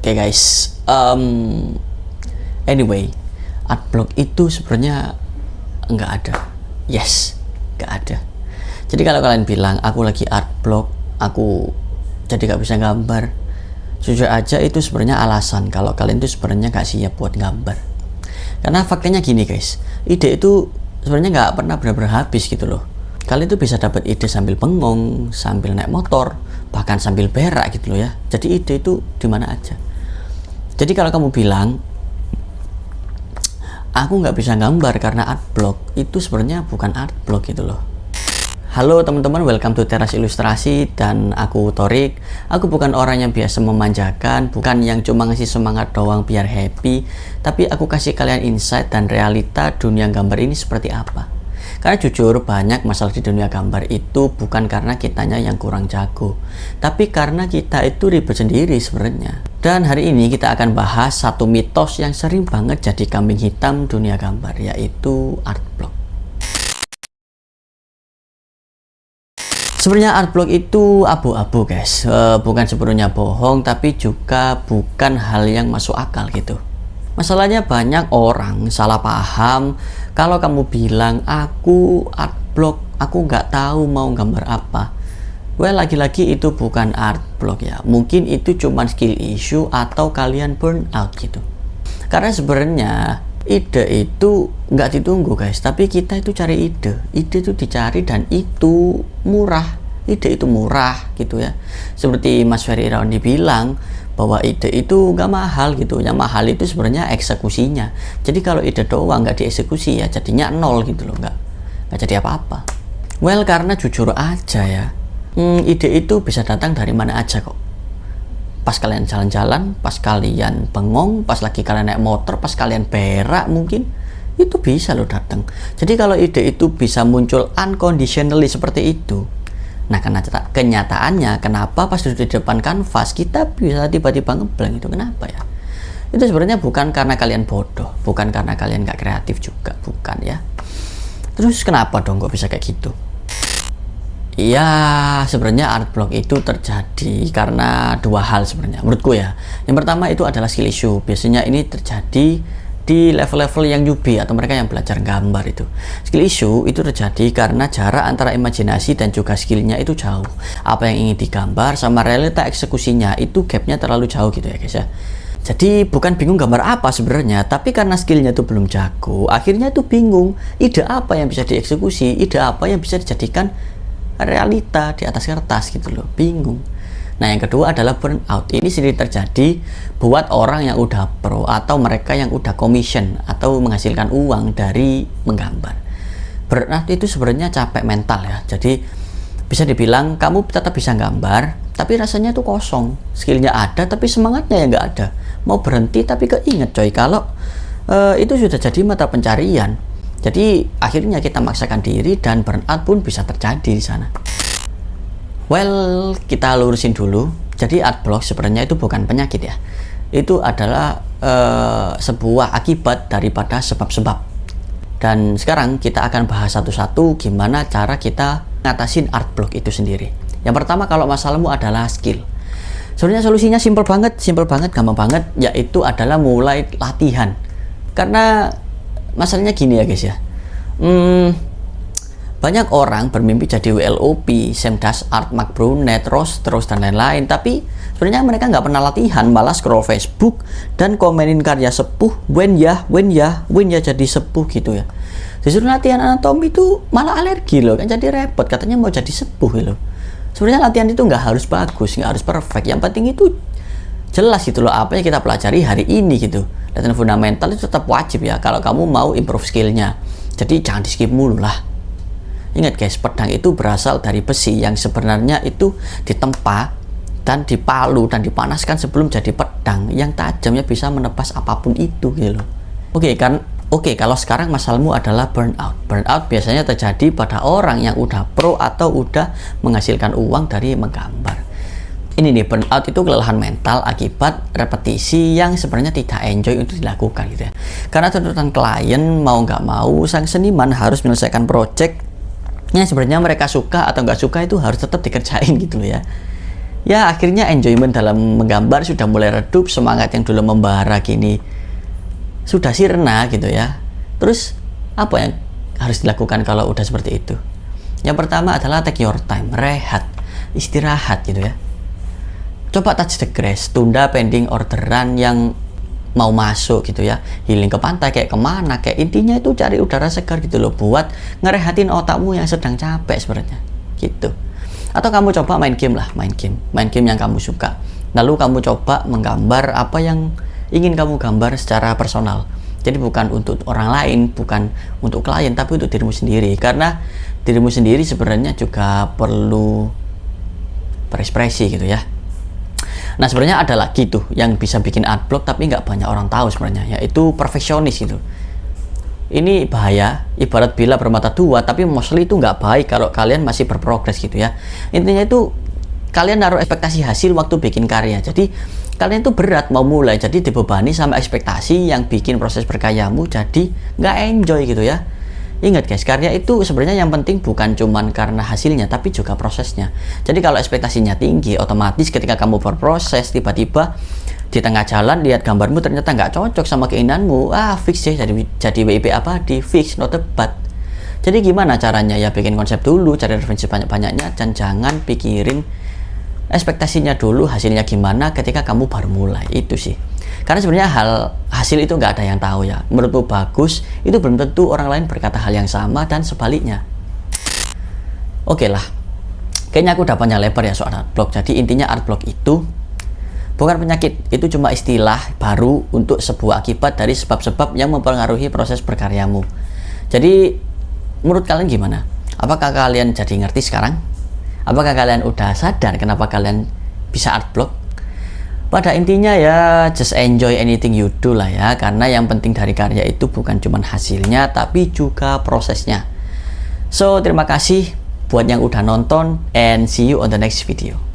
Oke guys, anyway, art block itu sebenarnya nggak ada. Yes, nggak ada. Jadi kalau kalian bilang aku lagi art block, aku jadi nggak bisa gambar, jujur aja itu sebenarnya alasan kalau kalian itu sebenarnya nggak siap buat gambar. Karena faktanya gini guys, ide itu sebenarnya nggak pernah benar-benar habis gitu loh. Kalian tuh bisa dapat ide sambil bengong, sambil naik motor, bahkan sambil berak gitu loh ya. Jadi ide itu di mana aja. Jadi kalau kamu bilang aku nggak bisa gambar karena art block, itu sebenarnya bukan art block gitu loh. Halo teman-teman, welcome to Teras Ilustrasi, dan aku Torik. Aku bukan orang yang biasa memanjakan, bukan yang cuma ngasih semangat doang biar happy, tapi aku kasih kalian insight dan realita dunia gambar ini seperti apa. Karena jujur banyak masalah di dunia gambar itu bukan karena kitanya yang kurang jago, tapi karena kita itu ribet sendiri sebenarnya. Dan hari ini kita akan bahas satu mitos yang sering banget jadi kambing hitam dunia gambar, yaitu art block. Sebenarnya art block itu abu-abu guys, bukan sepenuhnya bohong, tapi juga bukan hal yang masuk akal gitu. Masalahnya banyak orang salah paham kalau kamu bilang aku art block, aku nggak tahu mau gambar apa. Well, lagi-lagi itu bukan art block ya, mungkin itu cuma skill issue atau kalian burn out gitu. Karena sebenarnya ide itu nggak ditunggu guys, tapi kita itu cari ide itu dicari, dan itu murah. Ide itu murah gitu ya, seperti Mas Ferry Irawan bilang bahwa ide itu nggak mahal gitu. Yang mahal itu sebenarnya eksekusinya. Jadi kalau ide doang nggak dieksekusi ya jadinya nol gitu loh, nggak jadi apa-apa. Well, karena jujur aja ya, ide itu bisa datang dari mana aja kok. Pas kalian jalan-jalan, pas kalian bengong, pas lagi kalian naik motor, pas kalian berak mungkin, itu bisa loh datang. Jadi kalau ide itu bisa muncul unconditionally seperti itu, nah karena kenyataannya kenapa pas duduk di depan kanvas kita bisa tiba-tiba ngeblank itu kenapa ya? Itu sebenarnya bukan karena kalian bodoh, bukan karena kalian nggak kreatif juga, bukan ya. Terus kenapa dong kok bisa kayak gitu? Iya, sebenarnya art block itu terjadi karena dua hal sebenarnya menurutku ya. Yang pertama itu adalah skill issue. Biasanya ini terjadi di level-level yang newbie atau mereka yang belajar gambar itu. Skill issue itu terjadi karena jarak antara imajinasi dan juga skillnya itu jauh. Apa yang ingin digambar sama realita eksekusinya itu gapnya terlalu jauh gitu ya guys ya. Jadi bukan bingung gambar apa sebenarnya, tapi karena skillnya itu belum jago, akhirnya itu bingung ide apa yang bisa dieksekusi, ide apa yang bisa dijadikan realita di atas kertas gitu loh, bingung. Nah yang kedua adalah burnout. Ini sering terjadi buat orang yang udah pro atau mereka yang udah commission atau menghasilkan uang dari menggambar. Burnout itu sebenarnya capek mental ya. Jadi bisa dibilang kamu tetap bisa gambar, tapi rasanya tuh kosong. Skillnya ada tapi semangatnya ya nggak ada. Mau berhenti tapi keinget coy kalau itu sudah jadi mata pencarian. Jadi akhirnya kita maksakan diri dan burnout pun bisa terjadi di sana. Well, kita lurusin dulu. Jadi art block sebenarnya itu bukan penyakit ya. Itu adalah sebuah akibat daripada sebab-sebab. Dan sekarang kita akan bahas satu-satu gimana cara kita ngatasin art block itu sendiri. Yang pertama, kalau masalahmu adalah skill. Sebenarnya solusinya simple banget, gampang banget, yaitu adalah mulai latihan. Karena masalahnya gini ya guys ya. Banyak orang bermimpi jadi WLOP, Semdas Art, Mark Brunet, Ross, terus dan lain-lain, tapi sebenarnya mereka nggak pernah latihan, malah scroll Facebook dan komenin karya sepuh, when ya jadi sepuh gitu ya. Disuruh latihan anatomi itu malah alergi loh, kan jadi repot, katanya mau jadi sepuh loh. Sebenarnya latihan itu nggak harus bagus, nggak harus perfect, yang penting itu jelas gitu loh apa yang kita pelajari hari ini gitu. Latihan fundamental itu tetap wajib ya kalau kamu mau improve skillnya, jadi jangan di skip mulu lah. Ingat guys, pedang itu berasal dari besi yang sebenarnya itu ditempa dan dipalu dan dipanaskan sebelum jadi pedang yang tajamnya bisa menebas apapun itu gitu loh. Oke, kalau sekarang masalahmu adalah burnout. Burnout biasanya terjadi pada orang yang udah pro atau udah menghasilkan uang dari menggambar. Ini nih, burnout itu kelelahan mental akibat repetisi yang sebenarnya tidak enjoy untuk dilakukan gitu ya. Karena tuntutan klien mau nggak mau, sang seniman harus menyelesaikan project yang sebenarnya mereka suka atau nggak suka itu harus tetap dikerjain gitu loh ya. Ya akhirnya enjoyment dalam menggambar sudah mulai redup, semangat yang dulu membara kini sudah sirna gitu ya. Terus apa yang harus dilakukan kalau udah seperti itu? Yang pertama adalah take your time, rehat, istirahat gitu ya. Coba touch the grass, tunda pending orderan yang mau masuk gitu ya, healing ke pantai kayak kemana, kayak intinya itu cari udara segar gitu loh, buat ngerehatin otakmu yang sedang capek sebenarnya gitu. Atau kamu coba main game lah, main game yang kamu suka, lalu kamu coba menggambar apa yang ingin kamu gambar secara personal. Jadi bukan untuk orang lain, bukan untuk klien, tapi untuk dirimu sendiri, karena dirimu sendiri sebenarnya juga perlu berekspresi gitu ya. Nah sebenarnya ada lagi tuh yang bisa bikin art block tapi nggak banyak orang tahu sebenarnya, yaitu perfeksionis gitu. Ini bahaya, ibarat bila bermata dua, tapi mostly itu nggak baik kalau kalian masih berprogres gitu ya. Intinya itu kalian naruh ekspektasi hasil waktu bikin karya, jadi kalian tuh berat mau mulai, jadi dibebani sama ekspektasi yang bikin proses berkaryamu jadi nggak enjoy gitu ya. Ingat guys, karya itu sebenarnya yang penting bukan cuman karena hasilnya, tapi juga prosesnya. Jadi kalau ekspektasinya tinggi, otomatis ketika kamu berproses, tiba-tiba di tengah jalan lihat gambarmu ternyata nggak cocok sama keinginanmu, fix ya, jadi WIP abadi, fix, no debat. Jadi gimana caranya? Ya bikin konsep dulu, cari referensi banyak-banyaknya, dan jangan pikirin ekspektasinya dulu, hasilnya gimana ketika kamu baru mulai. Itu sih. Karena sebenarnya hasil itu nggak ada yang tahu ya. Menurutmu bagus, itu belum tentu orang lain berkata hal yang sama, dan sebaliknya. Oke lah, kayaknya aku udah panjang lebar ya soal art block. Jadi intinya art block itu bukan penyakit, itu cuma istilah baru untuk sebuah akibat dari sebab-sebab yang mempengaruhi proses berkaryamu. Jadi menurut kalian gimana? Apakah kalian jadi ngerti sekarang? Apakah kalian udah sadar kenapa kalian bisa art block? Pada intinya ya just enjoy anything you do lah ya, karena yang penting dari karya itu bukan cuma hasilnya tapi juga prosesnya. So terima kasih buat yang udah nonton, and see you on the next video.